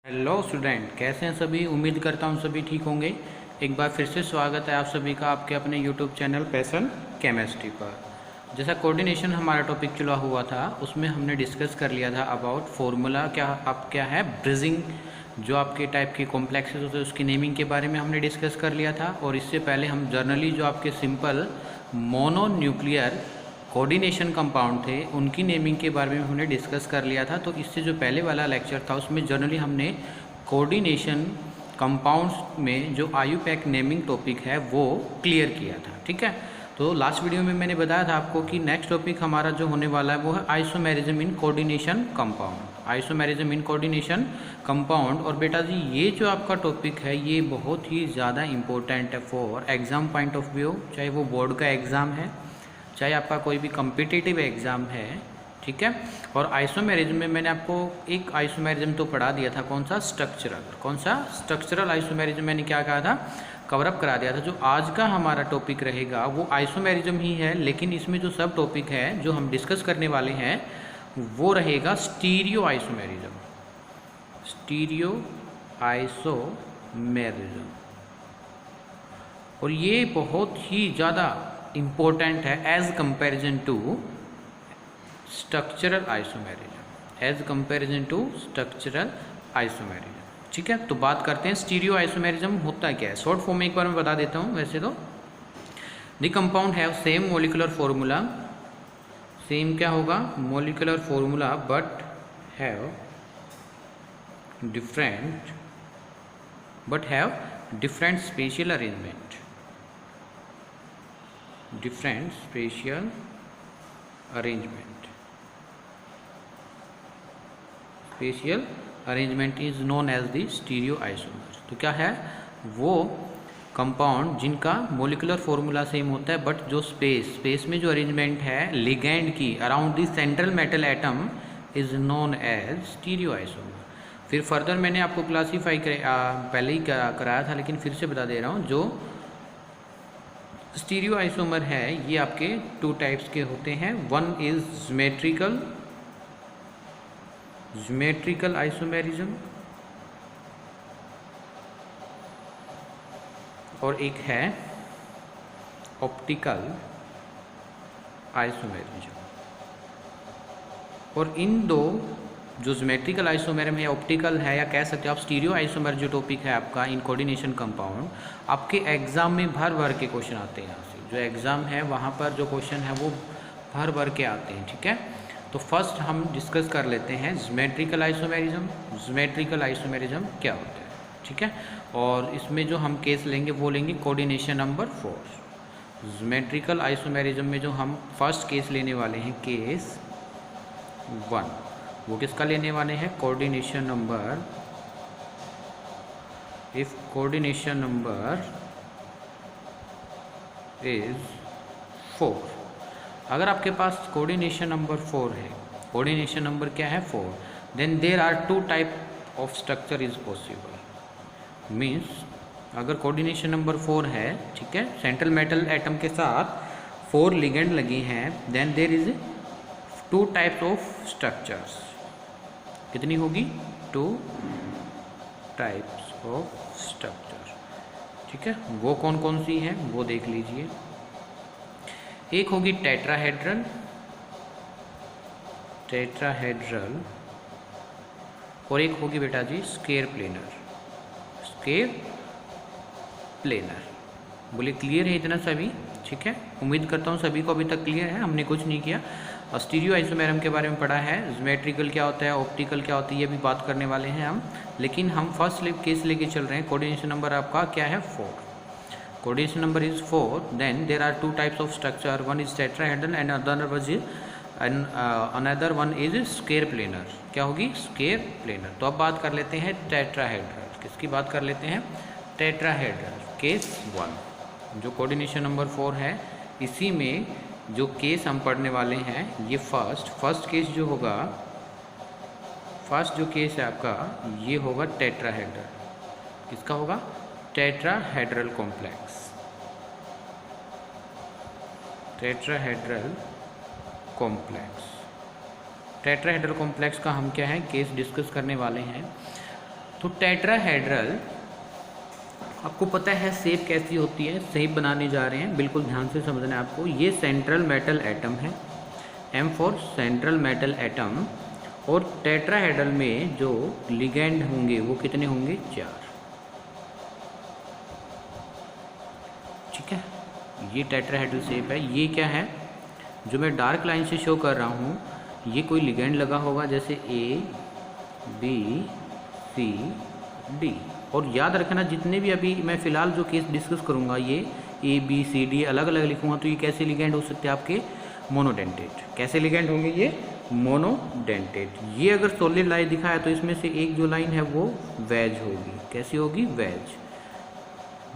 Hello student, कैसे हैं सभी। उम्मीद करता हूं सभी ठीक होंगे। एक बार फिर से स्वागत है आप सभी का आपके अपने यूट्यूब चैनल पैशन केमिस्ट्री पर। जैसा कोऑर्डिनेशन हमारा टॉपिक चला हुआ था उसमें हमने डिस्कस कर लिया था अबाउट फॉर्मूला क्या है ब्रिजिंग, जो आपके टाइप के कॉम्प्लेक्सेस होते हैं उसकी नेमिंग के बारे में हमने डिस्कस कर लिया था। और इससे पहले हम जर्नली जो आपके सिंपल मोनोन्यूक्लियर कोऑर्डिनेशन कंपाउंड थे उनकी नेमिंग के बारे में हमने डिस्कस कर लिया था। तो इससे जो पहले वाला लेक्चर था उसमें जनरली हमने कोऑर्डिनेशन कंपाउंड्स में जो आयुपैक नेमिंग टॉपिक है वो क्लियर किया था। ठीक है, तो लास्ट वीडियो में मैंने बताया था आपको कि नेक्स्ट टॉपिक हमारा जो होने वाला है वो है isomerism in coordination compound. Isomerism in coordination compound. और बेटा जी ये जो आपका टॉपिक है ये बहुत ही ज़्यादा इंपॉर्टेंट है for exam point of view, चाहे वो बोर्ड का एग्ज़ाम है चाहे आपका कोई भी कम्पिटिटिव एग्ज़ाम है। ठीक है, और आइसोमेरिज्म में मैंने आपको एक आइसोमेरिज्म तो पढ़ा दिया था, कौन सा स्ट्रक्चरल आइसोमेरिज्म मैंने क्या कहा था, कवरअप करा दिया था। जो आज का हमारा टॉपिक रहेगा वो आइसोमेरिज्म ही है, लेकिन इसमें जो सब टॉपिक है जो हम डिस्कस करने वाले हैं वो रहेगा स्टीरियो आइसोमेरिज्म। और ये बहुत ही ज़्यादा इम्पोर्टेंट है as comparison to structural isomerism. ठीक है, तो बात करते हैं स्टीरियो आइसोमेरिज्म होता क्या है। शॉर्ट फॉर्म में एक बार मैं बता देता हूँ। वैसे तो the compound have same molecular formula, same क्या होगा molecular formula, but have different spatial arrangement. Spatial arrangement is known as the stereo isomer. तो क्या है वो कंपाउंड जिनका मोलिकुलर फॉर्मूला सेम होता है बट जो स्पेस में जो अरेंजमेंट है लिगैंड की around the central metal atom is known as stereo isomer. फिर फर्दर मैंने आपको क्लासीफाई पहले ही कराया था लेकिन फिर से बता दे रहा हूँ। जो स्टीरियो आइसोमर है ये आपके टू टाइप्स के होते हैं। वन इज ज्योमेट्रिकल आइसोमेरिज्म और एक है ऑप्टिकल आइसोमेरिज्म। और इन दो जो ज्योमेट्रिकल आइसोमेरिज्म है, ऑप्टिकल है, या कह सकते हो आप स्टीरियो आइसोमर जो टॉपिक है आपका इन कोऑर्डिनेशन कंपाउंड, आपके एग्जाम में भर के क्वेश्चन आते हैं। यहाँ से जो एग्ज़ाम है वहाँ पर जो क्वेश्चन है वो भर के आते हैं। ठीक है, तो फर्स्ट हम डिस्कस कर लेते हैं ज्योमेट्रिकल आइसोमेरिज्म क्या होता है। ठीक है, और इसमें जो हम केस लेंगे वो लेंगे कोऑर्डिनेशन नंबर 4। ज्योमेट्रिकल आइसोमेरिज्म में जो हम फर्स्ट केस लेने वाले हैं केस 1, वो किसका लेने वाले हैं coordination number, if coordination number is 4। अगर आपके पास कोऑर्डिनेशन नंबर 4 है, कोऑर्डिनेशन नंबर क्या है 4, then there are two type of structure is possible. Means अगर कोऑर्डिनेशन नंबर 4 है, ठीक है, सेंट्रल मेटल एटम के साथ 4 लिगेंड लगी हैं, then there is 2 types of structures. कितनी होगी 2 टाइप्स ऑफ स्ट्रक्चर। ठीक है, वो कौन कौन सी हैं वो देख लीजिए। एक होगी टेट्राहेड्रल और एक होगी बेटा जी स्क्वायर प्लेनर। बोले क्लियर है इतना सभी। ठीक है, उम्मीद करता हूँ सभी को अभी तक क्लियर है, हमने कुछ नहीं किया। स्टीरियो आइसोमेरिज्म के बारे में पढ़ा है, ज्योमेट्रिकल क्या होता है, ऑप्टिकल क्या होती है, ये भी बात करने वाले हैं हम। लेकिन हम फर्स्ट केस लेके चल रहे हैं। कोऑर्डिनेशन नंबर आपका क्या है 4। Coordination number is 4, then there are 2 types of structure, one is tetrahedral and another one is square planar. क्या होगी स्क्वायर प्लेनर। तो अब बात कर लेते हैं टेट्राहेड्रल। किसकी बात कर लेते हैं टेट्राहेड्रल केस 1। जो कोऑर्डिनेशन नंबर 4 है इसी में जो केस हम पढ़ने वाले हैं ये फर्स्ट केस जो होगा, फर्स्ट जो केस है आपका ये होगा टेट्राहेड्रल। किसका होगा टेट्राहेड्रल कॉम्प्लेक्स। टेट्राहेड्रल कॉम्प्लेक्स का हम क्या है केस डिस्कस करने वाले हैं। तो टेट्राहेड्रल आपको पता है शेप कैसी होती है, शेप बनाने जा रहे हैं, बिल्कुल ध्यान से समझना है आपको। ये सेंट्रल मेटल एटम है, M for central metal atom. और टेट्राहेड्रल में जो लिगेंड होंगे वो कितने होंगे? 4। ठीक है, ये टेट्राहेड्रल शेप है। ये क्या है जो मैं डार्क लाइन से शो कर रहा हूँ? ये कोई लिगेंड लगा होगा, जैसे A B C D। और याद रखना जितने भी अभी मैं फ़िलहाल जो केस डिस्कस करूँगा, ये A B C D अलग अलग लिखूँगा, तो ये कैसे लिगेंड हो सकते हैं आपके? मोनोडेंटेट। कैसे लिगेंड होंगे ये? मोनोडेंटेट। ये अगर सॉलिड लाइन दिखाया तो इसमें से एक जो लाइन है वो वेज होगी। कैसी होगी? Veg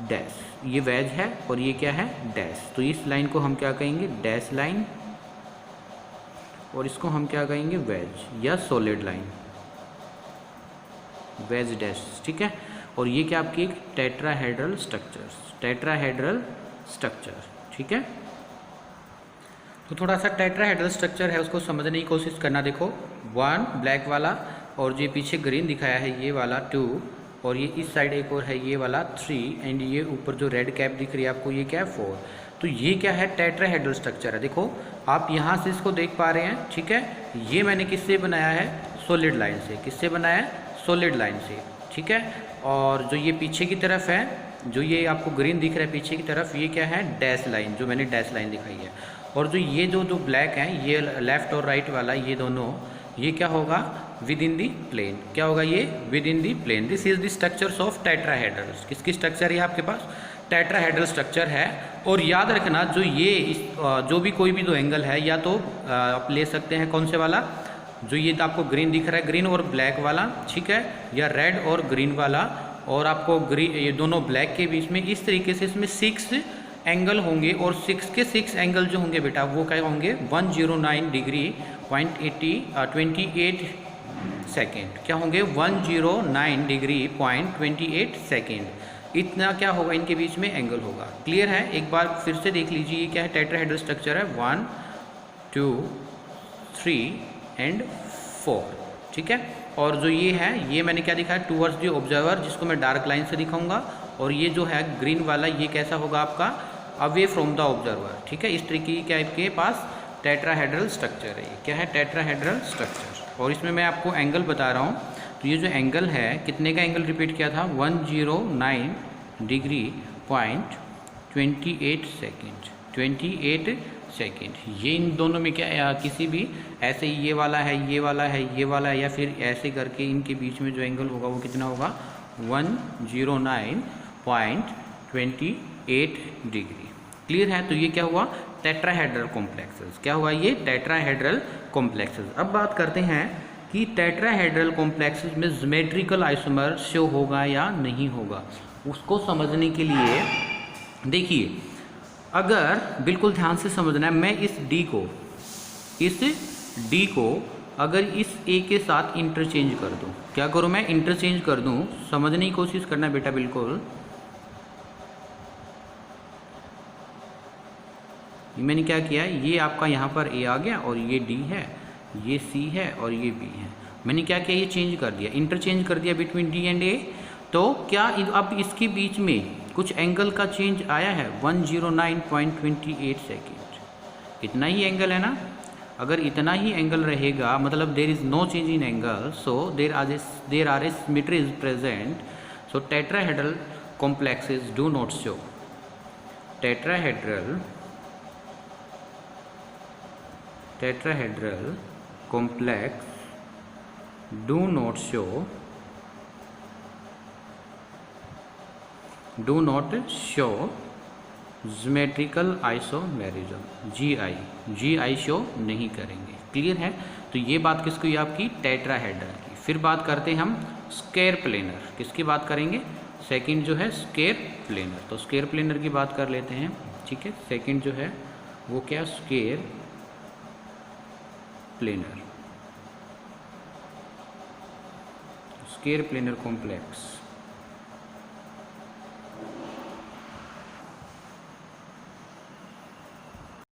dash. ये वेज है और ये क्या है? डैश। तो इस लाइन को हम क्या कहेंगे? Dash line. और इसको हम क्या कहेंगे? वेज या सॉलिड लाइन, वेज डैश। ठीक है। और ये क्या आपकी एक टेट्राहेड्रल स्ट्रक्चर, टेट्राहेड्रल स्ट्रक्चर। ठीक है, तो थोड़ा सा टेट्राहेड्रल स्ट्रक्चर है उसको समझने की कोशिश करना। देखो 1 ब्लैक वाला, और ये पीछे ग्रीन दिखाया है ये वाला 2, और ये इस साइड एक और है ये वाला 3, एंड ये ऊपर जो रेड कैप दिख रही है आपको ये क्या है? 4। तो ये क्या है? टेट्राहेड्रल स्ट्रक्चर है। देखो आप यहाँ से इसको देख पा रहे हैं। ठीक है, ये मैंने किससे बनाया है? सॉलिड लाइन से। किससे बनाया है? सॉलिड लाइन से। ठीक है, और जो ये पीछे की तरफ है, जो ये आपको ग्रीन दिख रहा है पीछे की तरफ, ये क्या है? डैश लाइन, जो मैंने डैश लाइन दिखाई है। और जो ये जो ब्लैक है, ये लेफ्ट और राइट वाला, ये दोनों, ये क्या होगा? Within the plane. क्या होगा ये? Within the plane. This is the structures of tetrahedrals. किसकी स्ट्रक्चर है आपके पास? टेट्राहेड्रल स्ट्रक्चर है। और याद रखना जो ये जो भी कोई भी दो एंगल है, या तो आप ले सकते हैं कौन से वाला, जो ये आपको ग्रीन दिख रहा है, ग्रीन और ब्लैक वाला। ठीक है, या रेड और ग्रीन वाला। और आपको ग्रीन, ये दोनों ब्लैक के बीच में इस तरीके से इसमें 6 एंगल होंगे। और 6 के 6 एंगल जो होंगे बेटा वो क्या होंगे? 109 डिग्री 28 सेकेंड। क्या होंगे? 109 डिग्री 28 सेकेंड। इतना क्या होगा? इनके बीच में एंगल होगा। क्लियर है? एक बार फिर से देख लीजिए, ये क्या है? टेट्राहेड्रल स्ट्रक्चर है। 1 2 3 एंड 4। ठीक है, और जो ये है, ये मैंने क्या दिखाया? टूवर्ड्स द ऑब्जर्वर, जिसको मैं डार्क लाइन से दिखाऊंगा। और ये जो है ग्रीन वाला, ये कैसा होगा आपका? Away from the observer. ठीक है, इस तरीके की आपके पास टेट्राहेड्रल स्ट्रक्चर है। क्या है? Tetrahedral structure. और इसमें मैं आपको एंगल बता रहा हूँ। तो ये जो एंगल है, कितने का एंगल रिपीट किया था? 109 डिग्री 28 सेकेंड, 28 सेकेंड। ये इन दोनों में क्या है? किसी भी ऐसे ये वाला है, ये वाला है, ये वाला है, या फिर ऐसे करके इनके बीच में जो एंगल होगा वो कितना होगा? 109.28 डिग्री। क्लियर है? तो ये क्या हुआ? Tetrahedral complexes. क्या हुआ? ये टेट्राहेड्रल कॉम्प्लेक्सेस। अब बात करते हैं कि टेट्राहेड्रल कॉम्प्लेक्सेस में ज्योमेट्रिकल आइसोमर शो होगा या नहीं होगा। उसको समझने के लिए देखिए, अगर बिल्कुल ध्यान से समझना है, मैं इस D को अगर इस A के साथ इंटरचेंज कर दूं, क्या करूं? मैं इंटरचेंज कर दूं। समझने की कोशिश करना बेटा बिल्कुल। मैंने क्या किया? ये आपका यहाँ पर A आ गया, और ये D है, ये C है, और ये B है। मैंने क्या किया? ये चेंज कर दिया, इंटरचेंज कर दिया बिटवीन D एंड A। तो क्या अब इसके बीच में कुछ एंगल का चेंज आया है? 109.28 सेकेंड। इतना ही एंगल है ना? अगर इतना ही एंगल रहेगा, मतलब there is no change in angle, so there are a symmetry is present. So tetrahedral complexes do not show. Tetrahedral complex do not show geometrical isomerism, GI show नहीं करेंगे। Clear है? तो ये बात किसकी आपकी? टेट्राहेड्रल की। फिर बात करते हैं हम स्क्वायर प्लेनर। किसकी बात करेंगे? सेकंड जो है स्क्वायर प्लेनर। तो स्क्वायर प्लेनर की बात कर लेते हैं। ठीक है, सेकंड जो है वो क्या? Square planar, square planar complex.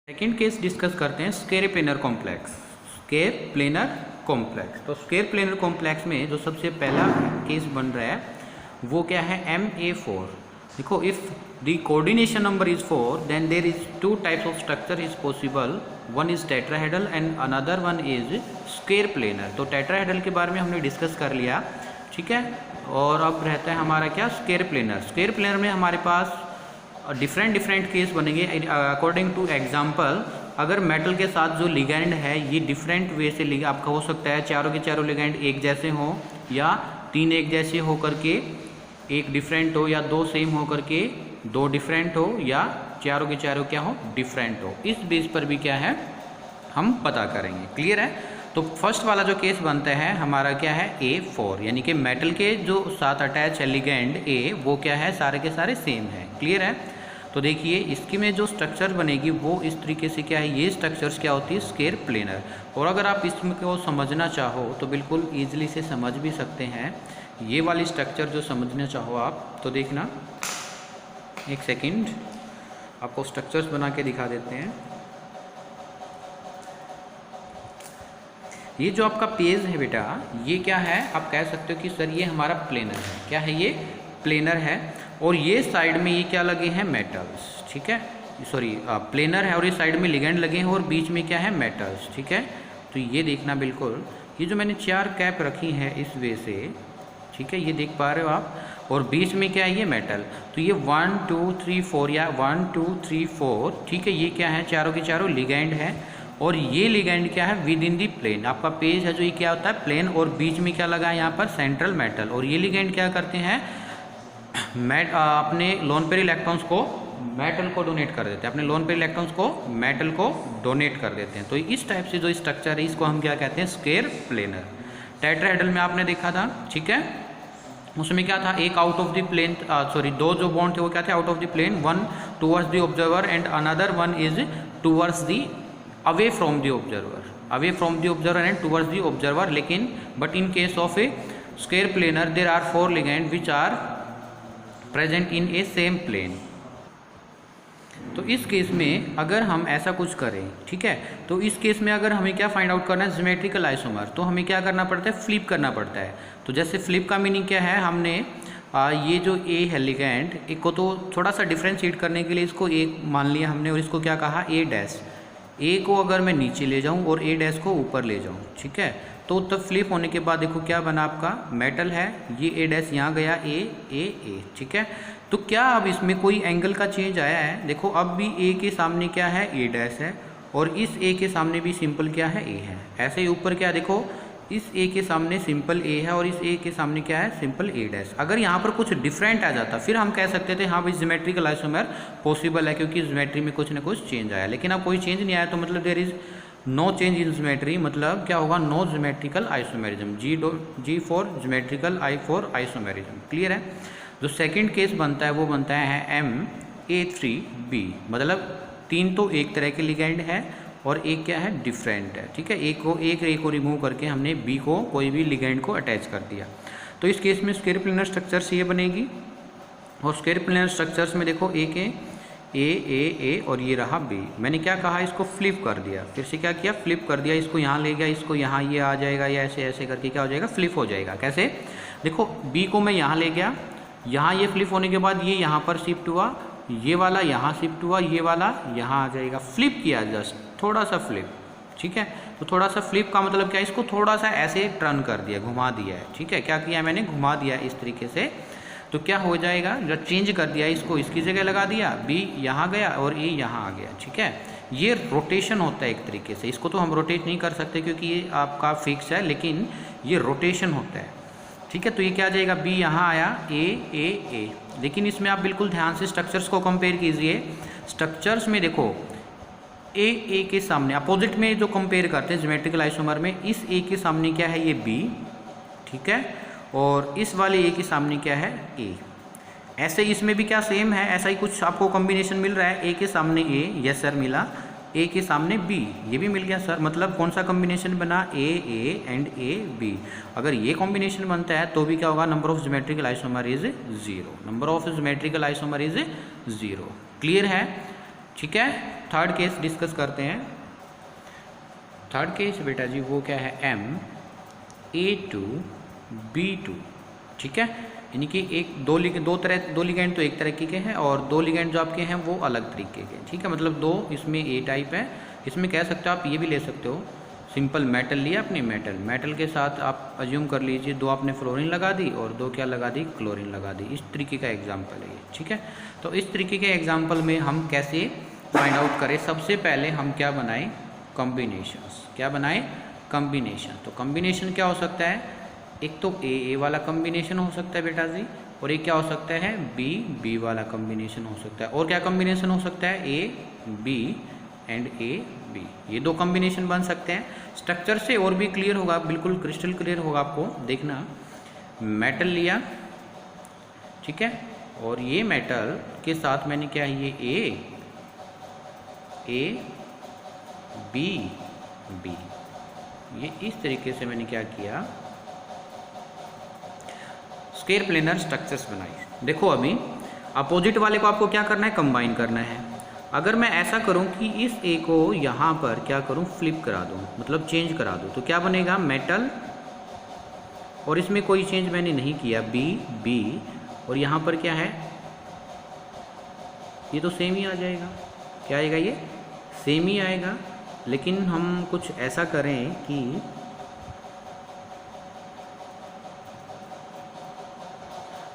Second case discuss करते हैं, square planar complex. Square planar complex. तो स्क्वायर प्लेनर कॉम्प्लेक्स में जो सबसे पहला केस बन रहा है वो क्या है, MA4। देखो, if the coordination number is 4 then there is 2 types of structure is possible, one is tetrahedral and another one is square planar. तो टेट्राहेड्रल के बारे में हमने डिस्कस कर लिया, ठीक है। और अब रहता है हमारा क्या, स्क्वायर प्लेनर। स्क्वायर प्लेनर में हमारे पास डिफरेंट केस बनेंगे अकॉर्डिंग टू एग्जाम्पल। अगर मेटल के साथ जो लिगेंड है ये डिफरेंट वे से आपका हो सकता है, चारों के चारों लिगेंड एक जैसे हों, या 3 एक जैसे हो करके एक डिफरेंट हो, या 2 सेम हो करके 2 डिफरेंट हो, या चारों के चारों क्या हो, डिफरेंट हो। इस बेस पर भी क्या है हम पता करेंगे। क्लियर है। तो फर्स्ट वाला जो केस बनता है हमारा क्या है, A4, यानी कि मेटल के जो साथ अटैच है लिगेंड A वो क्या है, सारे के सारे सेम है। क्लियर है। तो देखिए इसकी में जो स्ट्रक्चर बनेगी वो इस तरीके से क्या है, ये स्ट्रक्चर्स क्या होती है, स्क्वायर प्लेनर। और अगर आप इसमें को समझना चाहो तो बिल्कुल ईजिली से समझ भी सकते हैं। ये वाली स्ट्रक्चर जो समझना चाहो आप तो देखना, एक सेकंड आपको स्ट्रक्चर्स बना के दिखा देते हैं। ये जो आपका पेज है बेटा, ये क्या है, आप कह सकते हो कि सर ये हमारा प्लेनर है। क्या है, ये प्लेनर है। और ये साइड में ये क्या लगे हैं, मेटल्स, ठीक है। सॉरी, प्लेनर है और ये साइड में लिगेंड लगे हैं और बीच में क्या है, मेटल्स, ठीक है। तो ये देखना बिल्कुल, ये जो मैंने 4 कैप रखी है इस वे से, ठीक है, ये देख पा रहे हो आप। और बीच में क्या है, ये मेटल। तो ये 1 2 3 4 या 1 2 3 4, ठीक है, ये क्या है, चारों के चारों लिगेंड है। और ये लिगेंड क्या है, विद इन दी प्लेन। आपका पेज है जो ये क्या होता है, प्लेन, और बीच में क्या लगा है यहाँ पर, सेंट्रल मेटल। और ये लिगेंड क्या करते हैं, अपने लोन पेयर इलेक्ट्रॉन्स को मेटल को डोनेट कर देते हैं, अपने लोन पेयर इलेक्ट्रॉन्स को मेटल को डोनेट कर देते हैं। तो इस टाइप से जो स्ट्रक्चर है इसको हम क्या कहते हैं, स्क्वायर प्लेनर। टेट्राहेड्रल में आपने देखा था, ठीक है, उसमें क्या था, एक out of the plane, sorry 2 जो बॉन्ड थे वो क्या थे, out of the plane, one towards the observer and another one is towards the away from the observer, away from the observer and towards the observer. लेकिन but in case of a square planar there are 4 ligand which are present in a same plane. तो इस case में अगर हम ऐसा कुछ करें, ठीक है, तो इस केस में अगर हमें क्या फाइंड आउट करना है, ज्योमेट्रिकल आइसोमर, तो हमें क्या करना पड़ता है, फ्लिप करना पड़ता है। तो जैसे फ्लिप का मीनिंग क्या है, हमने ये जो ए है लिगेंड, एक को तो थोड़ा सा डिफ्रेंशिएट करने के लिए इसको एक मान लिया हमने, और इसको क्या कहा, ए डैश। ए को अगर मैं नीचे ले जाऊँ और ए डैश को ऊपर ले जाऊँ, ठीक है, तो तब फ्लिप होने के बाद देखो क्या बना, आपका मेटल है, ये ए डैश यहाँ गया, ए, ठीक है। तो क्या अब इसमें कोई एंगल का चेंज आया है, देखो अब भी ए के सामने क्या है, ए डैश है, और इस ए के सामने भी सिंपल क्या है, ए है। ऐसे ही ऊपर क्या, देखो इस ए के सामने सिंपल ए है और इस ए के सामने क्या है, सिंपल ए डैश। अगर यहाँ पर कुछ डिफरेंट आ जाता फिर हम कह सकते थे हाँ भाई ज्योमेट्रिकल आइसोमर पॉसिबल है, क्योंकि ज्योमेट्री में कुछ ना कुछ चेंज आया। लेकिन अब कोई चेंज नहीं आया तो मतलब there is no change in geometry, मतलब क्या होगा, no geometrical isomerism. G for geometrical, I for isomerism. Clear है। जो सेकंड केस बनता है वो बनता है MA3B, मतलब 3 तो एक तरह के लिगेंड है और एक क्या है, डिफरेंट है, ठीक है। एक को रिमूव करके हमने बी को कोई भी लिगेंड को अटैच कर दिया। तो इस केस में स्क्वायर प्लेनर स्ट्रक्चर्स ये बनेगी। और स्क्वायर प्लेनर स्ट्रक्चर्स में देखो एक है ए और ये रहा बी। मैंने क्या कहा, इसको फ्लिप कर दिया, फिर से क्या किया, फ्लिप कर दिया, इसको यहाँ ले गया, इसको यहाँ ये आ जाएगा, या ऐसे ऐसे करके क्या हो जाएगा, फ्लिप हो जाएगा। कैसे, देखो बी को मैं यहाँ ले गया, यहाँ ये फ्लिप होने के बाद ये यहाँ पर शिफ्ट हुआ, ये वाला यहाँ शिफ्ट हुआ, ये वाला यहाँ आ जाएगा। फ्लिप किया, जस्ट थोड़ा सा फ्लिप, ठीक है। तो थोड़ा सा फ्लिप का मतलब क्या है, इसको थोड़ा सा ऐसे टर्न कर दिया, घुमा दिया है, ठीक है। क्या किया मैंने, घुमा दिया इस तरीके से। तो क्या हो जाएगा, जब चेंज कर दिया, इसको इसकी जगह लगा दिया, बी यहाँ गया और ए यहाँ आ गया, ठीक है। ये रोटेशन होता है एक तरीके से। इसको तो हम रोटेट नहीं कर सकते क्योंकि ये आपका फिक्स है, लेकिन ये रोटेशन होता है, ठीक है। तो ये क्या आ जाएगा, बी यहाँ आया, ए। लेकिन इसमें आप बिल्कुल ध्यान से स्ट्रक्चर्स को कंपेयर कीजिए। स्ट्रक्चर्स में देखो ए के सामने अपोजिट में जो कंपेयर करते हैं ज्योमेट्रिकल आइसोमर में, इस ए के सामने क्या है, ये बी, ठीक है, और इस वाले ए के सामने क्या है, ए। ऐसे इसमें भी क्या सेम है, ऐसा ही कुछ आपको कॉम्बिनेशन मिल रहा है, ए के सामने ए, यस सर मिला, ए के सामने बी, ये भी मिल गया सर। मतलब कौन सा कॉम्बिनेशन बना, ए एंड ए बी। अगर ये कॉम्बिनेशन बनता है तो भी क्या होगा, number of geometrical isomer is 0, number of geometrical isomer is 0। Clear है, ठीक है। थर्ड केस डिस्कस करते हैं। थर्ड केस बेटा जी वो क्या है, MA2B2, ठीक है, यानी कि दो लिगेंड तो एक तरीके के हैं और दो लिगेंड जो आपके हैं वो अलग तरीके के, ठीक है। मतलब दो इसमें ए टाइप है, इसमें कह सकते हो आप ये भी ले सकते हो, सिंपल मेटल लिया अपने, मेटल के साथ आप अज्यूम कर लीजिए दो आपने फ्लोरीन लगा दी और दो क्या लगा दी, क्लोरीन लगा दी। इस तरीके का एग्जाम्पल है ये, ठीक है। तो इस तरीके के एग्जाम्पल में हम कैसे फाइंड आउट करें, सबसे पहले हम क्या बनाएं, कॉम्बिनेशंस। क्या बनाएं, कॉम्बिनेशन। तो कॉम्बिनेशन क्या हो सकता है, एक तो ए वाला कॉम्बिनेशन हो सकता है बेटा जी, और एक क्या हो सकता है, बी वाला कॉम्बिनेशन हो सकता है। और क्या कॉम्बिनेशन हो सकता है, a b and a b, ये दो कॉम्बिनेशन बन सकते हैं। स्ट्रक्चर से और भी क्लियर होगा, बिल्कुल क्रिस्टल क्लियर होगा आपको, देखना। मेटल लिया, ठीक है, और ये मेटल के साथ मैंने क्या है, ये ए बी, ये इस तरीके से मैंने क्या किया, स्क्वायर प्लेनर स्ट्रक्चर्स बनाई। देखो अभी अपोजिट वाले को आपको क्या करना है, कंबाइन करना है। अगर मैं ऐसा करूं कि इस ए को यहाँ पर क्या करूं, फ्लिप करा दूं, मतलब चेंज करा दूं, तो क्या बनेगा, मेटल, और इसमें कोई चेंज मैंने नहीं किया, बी, और यहाँ पर क्या है, ये तो सेम ही आ जाएगा। क्या आएगा, ये सेम ही आएगा। लेकिन हम कुछ ऐसा करें कि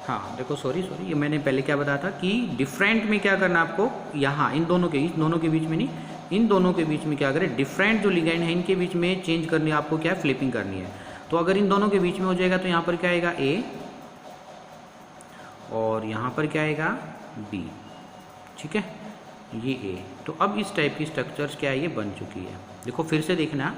हाँ देखो, सॉरी ये मैंने पहले क्या बताया था कि डिफरेंट में क्या करना आपको, यहाँ इन दोनों के बीच में नहीं, इन दोनों के बीच में क्या करें, डिफरेंट जो लिगेंड है इनके बीच में चेंज करनी है आपको, क्या फ्लिपिंग करनी है। तो अगर इन दोनों के बीच में हो जाएगा तो यहाँ पर क्या आएगा, ए, और यहाँ पर क्या आएगा, बी, ठीक है, ये ए। तो अब इस टाइप की स्ट्रक्चर्स क्या है, ये बन चुकी है। देखो फिर से देखना,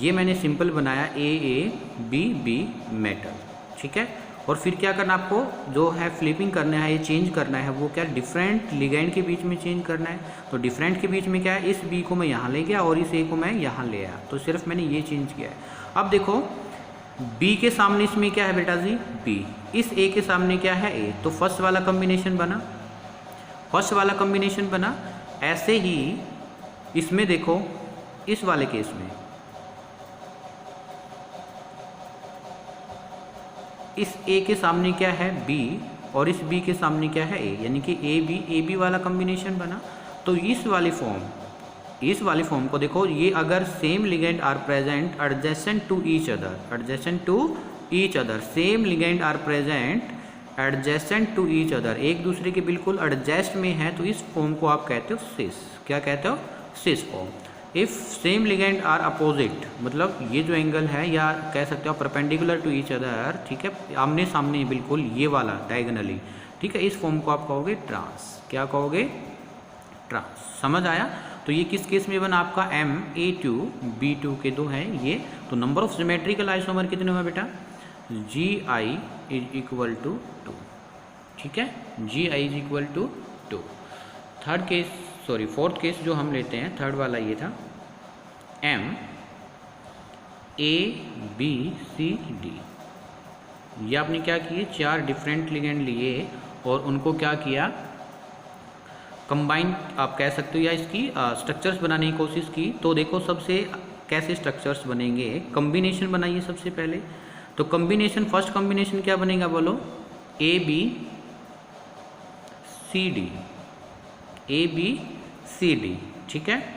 ये मैंने सिंपल बनाया, ए बी मेटल, ठीक है। और फिर क्या करना आपको, जो है फ्लिपिंग करना है, ये चेंज करना है, वो क्या, डिफरेंट लिगेंड के बीच में चेंज करना है। तो डिफरेंट के बीच में क्या है, इस बी को मैं यहाँ ले गया और इस ए को मैं यहाँ ले आया, तो सिर्फ मैंने ये चेंज किया है। अब देखो बी के सामने इसमें क्या है बेटा जी, बी, इस ए के सामने क्या है, ए, तो फर्स्ट वाला कॉम्बिनेशन बना। ऐसे ही इसमें देखो, इस वाले केस में इस ए के सामने क्या है, बी, और इस बी के सामने क्या है, ए, यानी कि ए बी वाला कॉम्बिनेशन बना। तो इस वाले फॉर्म को देखो, ये अगर same ligand are present adjacent to each other, same ligand are present adjacent to each other, एक दूसरे के बिल्कुल एडजस्ट में है, तो इस फॉर्म को आप कहते हो सिस। क्या कहते हो, cis form. If same ligand are opposite, मतलब ये जो एंगल है, या कह सकते हो परपेंडिकुलर टू ईच अदर, ठीक है, आमने सामने बिल्कुल ये वाला डायगोनली, ठीक है, इस फॉर्म को आप कहोगे ट्रांस। क्या कहोगे, ट्रांस। समझ आया। तो ये किस केस में बना आपका, Ma2 B2 के दो हैं ये। तो नंबर ऑफ सिमेट्रिकल आइसोमर कितने हुए बेटा, Gi = 2, ठीक है, Gi = 2। फोर्थ केस जो हम लेते हैं, थर्ड वाला ये था, MABCD। ये आपने क्या किए, चार डिफरेंट लिगेंड लिए और उनको क्या किया, कंबाइन आप कह सकते हो, या इसकी स्ट्रक्चर्स बनाने की कोशिश की। तो देखो सबसे कैसे स्ट्रक्चर्स बनेंगे, कॉम्बिनेशन बनाइए सबसे पहले। तो कॉम्बिनेशन, फर्स्ट कॉम्बिनेशन क्या बनेगा बोलो, ABCD, ठीक है।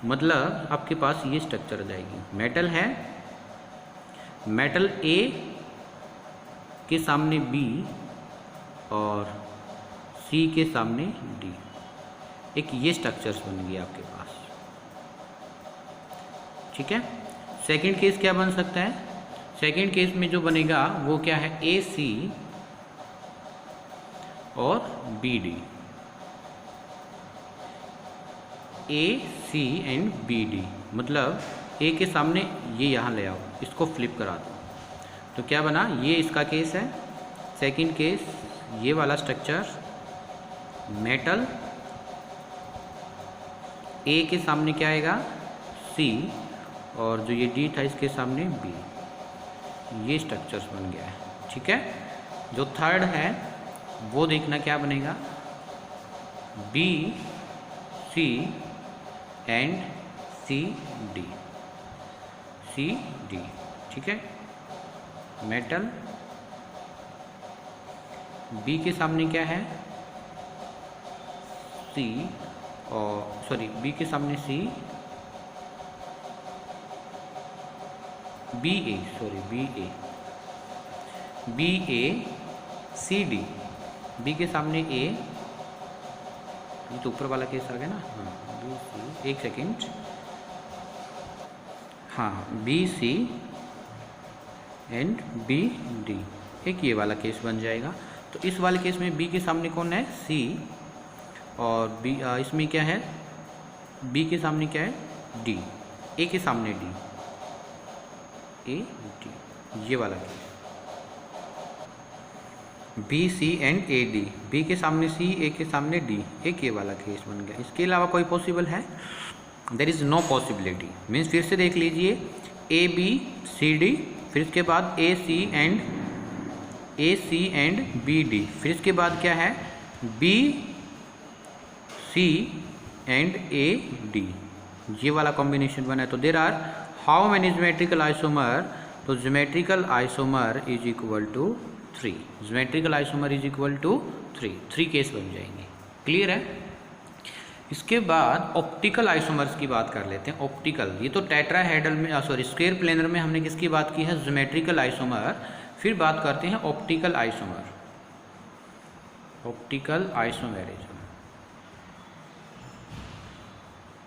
मतलब आपके पास ये स्ट्रक्चर आ जाएगी, मेटल है, मेटल A के सामने B और C के सामने D, एक ये स्ट्रक्चर्स बन गया आपके पास, ठीक है। सेकंड केस क्या बन सकता है, सेकंड केस में जो बनेगा वो क्या है, AC और BD, AC एंड BD, मतलब A के सामने ये यहाँ ले आओ, इसको फ्लिप करा दो, तो क्या बना, ये इसका केस है। सेकंड केस ये वाला स्ट्रक्चर, मेटल, A के सामने क्या आएगा, C, और जो ये D था इसके सामने B, ये स्ट्रक्चर्स बन गया है, ठीक है। जो थर्ड है वो देखना क्या बनेगा, BC एंड CD, ठीक है, मेटल बी के सामने क्या है, सी, और सॉरी बी के सामने सी, बी ए, सॉरी बी ए सी डी, बी के सामने ए, ये तो ऊपर वाला केस आ गया ना, हाँ बी सी, एक सेकेंड, हाँ B C and B D, एक ये वाला केस बन जाएगा। तो इस वाले केस में बी के सामने कौन है, सी, और बी इसमें क्या है, बी के सामने क्या है, डी, ए के सामने डी, ए डी, ये वाला case, b C and A d, b के सामने सी, ए के सामने डी, एक ये वाला केस बन गया। इसके अलावा कोई पॉसिबल है, there is no possibility. Means फिर से देख लीजिए, ए बी सी डी, फिर इसके बाद A C and B D, फिर इसके बाद क्या है, B C and A D, ये वाला कॉम्बिनेशन बना है। तो there are how many geometrical isomer, तो geometrical isomer is equal to 3, geometrical isomer is equal to 3 case बन जाएंगे। क्लियर है। इसके बाद ऑप्टिकल आइसोमर्स की बात कर लेते हैं। ऑप्टिकल, ये तो टेट्राहेड्रल में सॉरी स्क्वायर प्लेनर में हमने किसकी बात की है, ज्योमेट्रिकल आइसोमर। फिर बात करते हैं optical isomer, optical isomerism.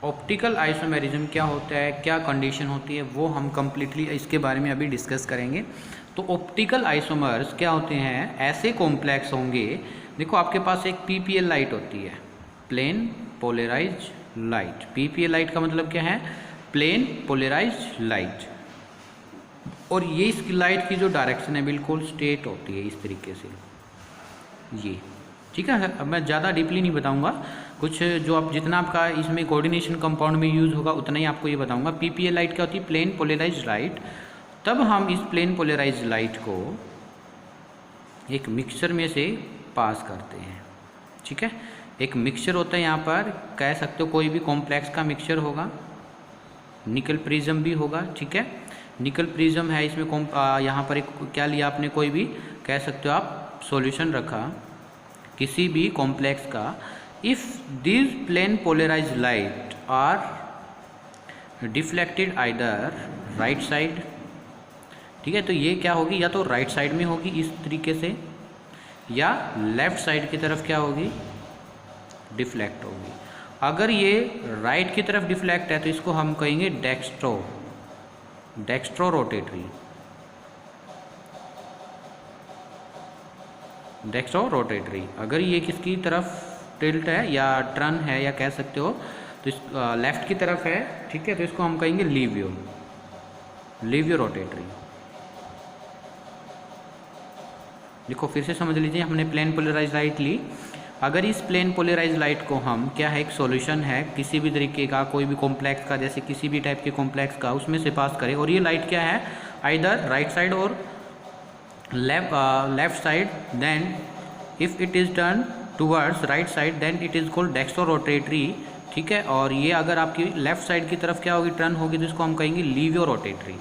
Optical isomerism क्या होता है, क्या कंडीशन होती है, वो हम कंप्लीटली इसके बारे में अभी डिस्कस करेंगे। तो ऑप्टिकल आइसोमर्स क्या होते हैं, ऐसे कॉम्प्लेक्स होंगे, देखो आपके पास एक पीपीएल लाइट होती है, plane polarize light. PPL light का मतलब क्या है, प्लेन पोलराइज लाइट, और ये इसकी लाइट की जो डायरेक्शन है बिल्कुल स्ट्रेट होती है इस तरीके से, ये ठीक है। अब मैं ज़्यादा डीपली नहीं बताऊंगा, कुछ जो आप जितना आपका इसमें कोऑर्डिनेशन कंपाउंड में यूज़ होगा उतना ही आपको ये बताऊंगा। पीपीएल लाइट क्या होती है, प्लेन पोलराइज लाइट। तब हम इस प्लेन पोलराइज लाइट को एक मिक्सचर में से पास करते हैं, ठीक है। एक मिक्सचर होता है, यहाँ पर कह सकते हो कोई भी कॉम्प्लेक्स का मिक्सचर होगा, निकल प्रिज्म भी होगा, ठीक है। निकल प्रिज्म है, इसमें यहाँ पर एक क्या लिया आपने, कोई भी कह सकते हो आप सॉल्यूशन रखा किसी भी कॉम्प्लेक्स का। If this plane polarize light are deflected either right side, ठीक है, तो ये क्या होगी, या तो राइट साइड में होगी इस तरीके से, या लेफ्ट साइड की तरफ क्या होगी, डिफ्लेक्ट होगी। अगर ये राइट की तरफ डिफ्लेक्ट है तो इसको हम कहेंगे डेक्स्ट्रो रोटेटरी। अगर ये किसकी तरफ टिल्ट है या टर्न है या कह सकते हो तो इस लेफ्ट की तरफ है, ठीक है, तो इसको हम कहेंगे लीवियो रोटेटरी। देखो फिर से समझ लीजिए, हमने प्लेन पोलराइज लाइट ली। अगर इस प्लेन पोलराइज लाइट को हम क्या है, एक सॉल्यूशन है किसी भी तरीके का, कोई भी कॉम्प्लेक्स का, जैसे किसी भी टाइप के कॉम्प्लेक्स का, उसमें से पास करें, और ये लाइट क्या है, आइदर राइट साइड और left side, then if it is turn towards right side then it is called dextro rotatory, ठीक है। और ये अगर आपकी लेफ्ट साइड की तरफ क्या होगी, टर्न होगी, तो इसको हम कहेंगे लीवियो रोटेटरी।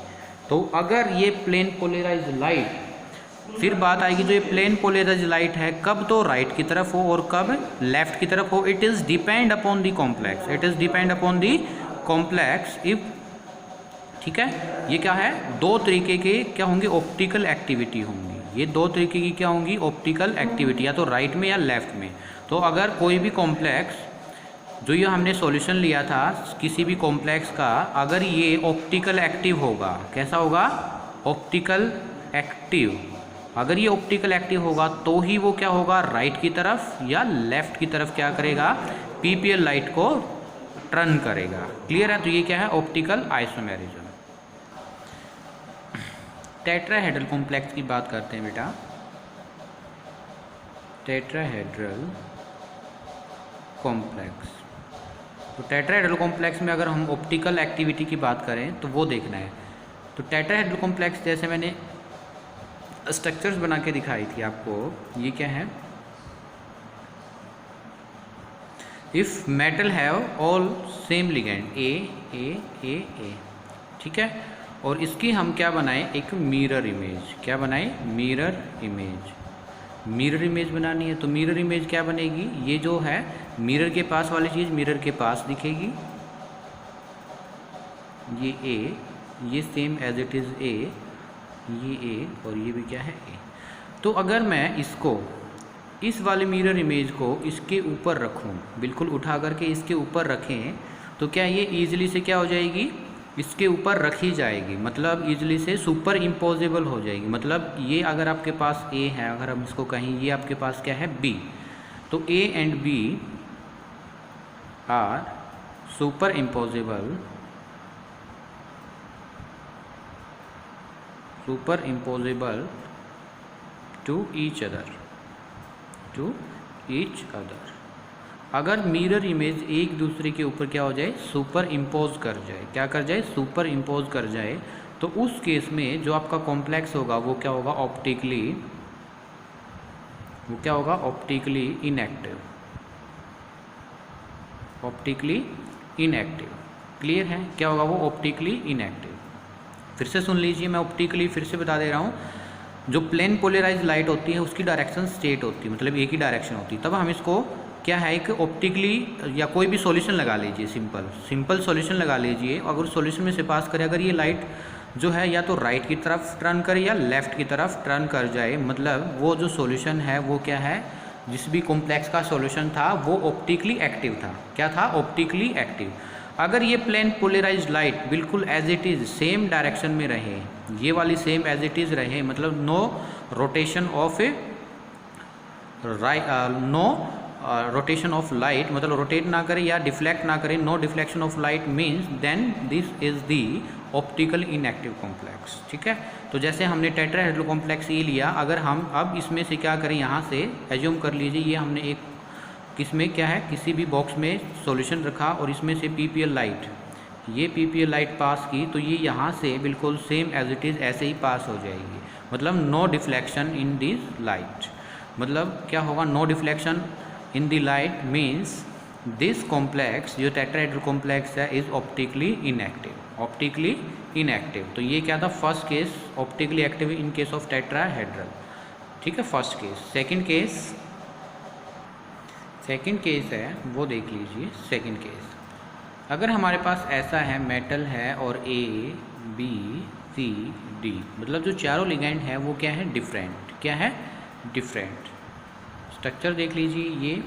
तो अगर ये प्लेन पोलराइज लाइट, फिर बात आएगी जो ये प्लेन पोलराइज लाइट है, कब तो राइट की तरफ हो और कब लेफ्ट की तरफ हो, it is depend upon the complex, it is depend upon the complex if, ठीक है। ये क्या है, दो तरीके के क्या होंगे, ऑप्टिकल एक्टिविटी होंगी। ये दो तरीके की क्या होंगी, ऑप्टिकल एक्टिविटी, या तो राइट में या लेफ्ट में। तो अगर कोई भी कॉम्प्लेक्स, जो ये हमने सॉल्यूशन लिया था किसी भी कॉम्प्लेक्स का, अगर ये ऑप्टिकल एक्टिव होगा, कैसा होगा, ऑप्टिकल एक्टिव, अगर ये ऑप्टिकल एक्टिव होगा तो ही वो क्या होगा, राइट की तरफ या लेफ्ट की तरफ क्या करेगा, पीपीएल लाइट को टर्न करेगा। क्लियर है। तो ये क्या है, ऑप्टिकल आइसोमेरिज्म। टेट्राहेड्रल कॉम्प्लेक्स की बात करते हैं बेटा। टेट्राहेड्रल कॉम्प्लेक्स, तो टेट्राहेड्रल कॉम्प्लेक्स में अगर हम ऑप्टिकल एक्टिविटी की बात करें तो वो देखना है। तो टेट्राहेड्रल कॉम्प्लेक्स जैसे मैंने स्ट्रक्चर्स बना के दिखाई थी आपको, ये क्या है, if metal have all same ligand A, ठीक है, और इसकी हम क्या बनाएं, एक मिरर इमेज, क्या बनाएं, मिरर इमेज। मिरर इमेज बनानी है तो मिरर इमेज क्या बनेगी, ये जो है मिरर के पास वाली चीज़ मिरर के पास दिखेगी, ये ए, ये same as it is a, ये ए और ये भी क्या है ए। तो अगर मैं इसको, इस वाले मिरर इमेज को इसके ऊपर रखूं, बिल्कुल उठा करके इसके ऊपर रखें, तो क्या ये ईजिली से क्या हो जाएगी, इसके ऊपर रखी जाएगी, मतलब ईजिली से सुपर इम्पोजेबल हो जाएगी। मतलब ये अगर आपके पास ए है, अगर हम इसको कहें ये आपके पास क्या है बी, तो a and b are superimposable, superimposable to each other, to each other. अगर मिरर इमेज एक दूसरे के ऊपर क्या हो जाए, सुपर इम्पोज कर जाए, क्या कर जाए, सुपर इम्पोज कर जाए, तो उस केस में जो आपका कॉम्प्लेक्स होगा वो क्या होगा, ऑप्टिकली, वो क्या होगा, optically inactive, optically inactive. Clear है, क्या होगा वो, ऑप्टिकली इनएक्टिव। फिर से सुन लीजिए, मैं ऑप्टिकली फिर से बता दे रहा हूँ। जो प्लेन पोलराइज लाइट होती है उसकी डायरेक्शन स्ट्रेट होती है, मतलब एक ही डायरेक्शन होती है, तब हम इसको क्या है कि ऑप्टिकली, या कोई भी सॉल्यूशन लगा लीजिए, सिंपल सॉल्यूशन लगा लीजिए, अगर सॉल्यूशन में से पास करें, अगर ये लाइट जो है या तो राइट की तरफ टर्न करे या लेफ़्ट की तरफ टर्न कर जाए, मतलब वो जो सॉल्यूशन है वो क्या है, जिस भी कॉम्प्लेक्स का सॉल्यूशन था वो ऑप्टिकली एक्टिव था। क्या था, ऑप्टिकली एक्टिव। अगर ये प्लेन पोलराइज्ड लाइट बिल्कुल as it is same direction में रहे, ये वाली सेम एज इट इज़ रहे, मतलब no rotation of no rotation of light, मतलब रोटेट ना करे या डिफ्लेक्ट ना करे, no deflection of light means then this is the optical inactive complex. ठीक है, तो जैसे हमने टेट्राहेड्रल कॉम्प्लेक्स ये लिया, अगर हम अब इसमें से क्या करें, यहाँ से एज्यूम कर लीजिए ये हमने एक, किसमें क्या है, किसी भी बॉक्स में सॉल्यूशन रखा और इसमें से पीपीएल लाइट, ये पीपीएल लाइट पास की, तो ये यहाँ से बिल्कुल सेम एज इट इज़ ऐसे ही पास हो जाएगी, मतलब no deflection in this light. मतलब क्या होगा, no deflection in the light means this complex, जो टेट्राहेड्रल कॉम्प्लेक्स है, is optically inactive, optically inactive. तो ये क्या था, first case, optically active in case of tetrahedral. ठीक है, फर्स्ट केस। सेकंड केस है वो देख लीजिए। सेकंड केस, अगर हमारे पास ऐसा है, मेटल है और ए बी सी डी, मतलब जो चारों लिगेंड है वो क्या है, डिफरेंट, क्या है, डिफरेंट। स्ट्रक्चर देख लीजिए, ये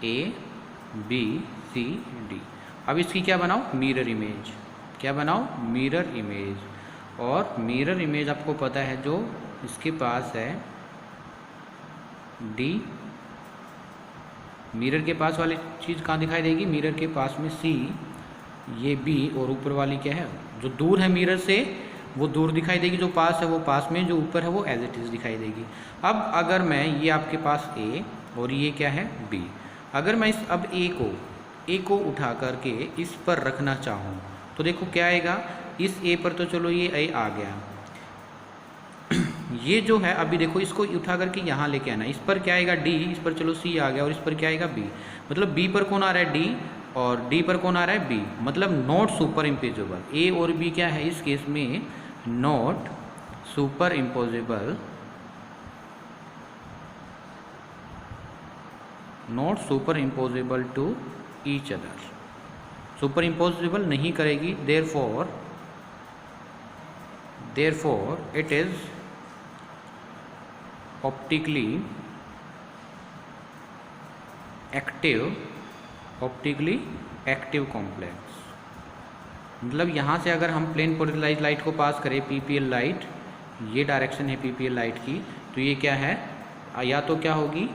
ए बी सी डी। अब इसकी क्या बनाओ, मिरर इमेज, क्या बनाओ, मिरर इमेज। और मिरर इमेज आपको पता है जो इसके पास है डी, मिरर के पास वाली चीज़ कहाँ दिखाई देगी, मिरर के पास में सी, ये बी, और ऊपर वाली क्या है, जो दूर है मिरर से वो दूर दिखाई देगी, जो पास है वो पास में, जो ऊपर है वो एज इट इज़ दिखाई देगी। अब अगर मैं, ये आपके पास ए और ये क्या है बी, अगर मैं इस अब ए को उठा करके इस पर रखना चाहूँ तो देखो क्या आएगा, इस ए पर तो चलो ये ए आ गया, ये जो है अभी देखो इसको उठा करके यहाँ लेके आना, इस पर क्या आएगा डी, इस पर चलो सी आ गया, और इस पर क्या आएगा बी, मतलब बी पर कौन आ रहा है डी, और डी पर कौन आ रहा है बी, मतलब नॉट सुपर इम्पोजेबल। ए और बी क्या है इस केस में, not superimposable, not superimposable to each other, superimposable नहीं करेगी, therefore it is optically active complex. मतलब यहाँ से अगर हम प्लेन पोलराइज्ड लाइट को पास करें, पीपीएल लाइट, ये डायरेक्शन है पीपीएल लाइट की, तो ये क्या है, या तो क्या होगी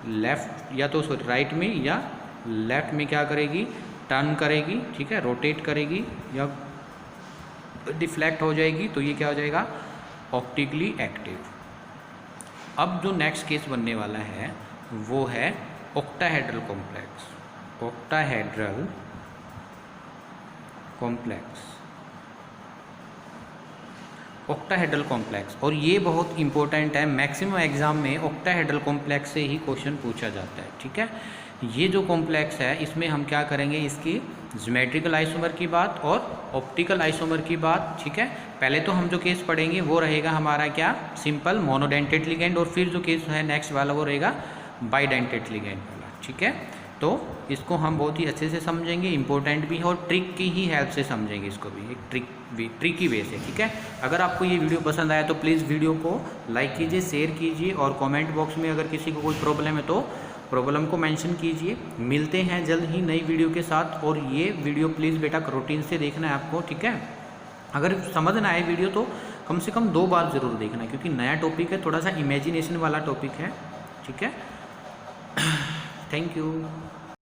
लेफ़्ट, या तो राइट में या लेफ़्ट में क्या करेगी, टर्न करेगी, ठीक है, रोटेट करेगी या डिफ्लेक्ट हो जाएगी, तो ये क्या हो जाएगा, ऑप्टिकली एक्टिव। अब जो नेक्स्ट केस बनने वाला है वो है octahedral complex, octahedral complex, octahedral complex. और ये बहुत इंपॉर्टेंट है, मैक्सिमम एग्जाम में ऑक्टाहेड्रल कॉम्प्लेक्स से ही क्वेश्चन पूछा जाता है। ठीक है, ये जो कॉम्प्लेक्स है इसमें हम क्या करेंगे, इसकी ज्योमेट्रिकल आइसोमर की बात और ऑप्टिकल आइसोमर की बात, ठीक है। पहले तो हम जो केस पढ़ेंगे वो रहेगा हमारा क्या, सिंपल मोनोडेंटेड लिगेंड, और फिर जो केस है नेक्स्ट वाला वो रहेगा बाइडेंटेड लिगेंड वाला, ठीक है। तो इसको हम बहुत ही अच्छे से समझेंगे, इंपॉर्टेंट भी है और ट्रिक की ही हेल्प से समझेंगे इसको भी, एक ट्रिकी वे से, ठीक है। अगर आपको ये वीडियो पसंद आया तो प्लीज़ वीडियो को लाइक कीजिए, शेयर कीजिए, और कमेंट बॉक्स में अगर किसी को कोई प्रॉब्लम है तो प्रॉब्लम को मेंशन कीजिए। मिलते हैं जल्द ही नई वीडियो के साथ, और ये वीडियो प्लीज़ बेटा रूटीन से देखना है आपको, ठीक है। अगर समझ ना आए वीडियो तो कम से कम 2 बार ज़रूर देखना, क्योंकि नया टॉपिक है, थोड़ा सा इमेजिनेशन वाला टॉपिक है, ठीक है। Thank you.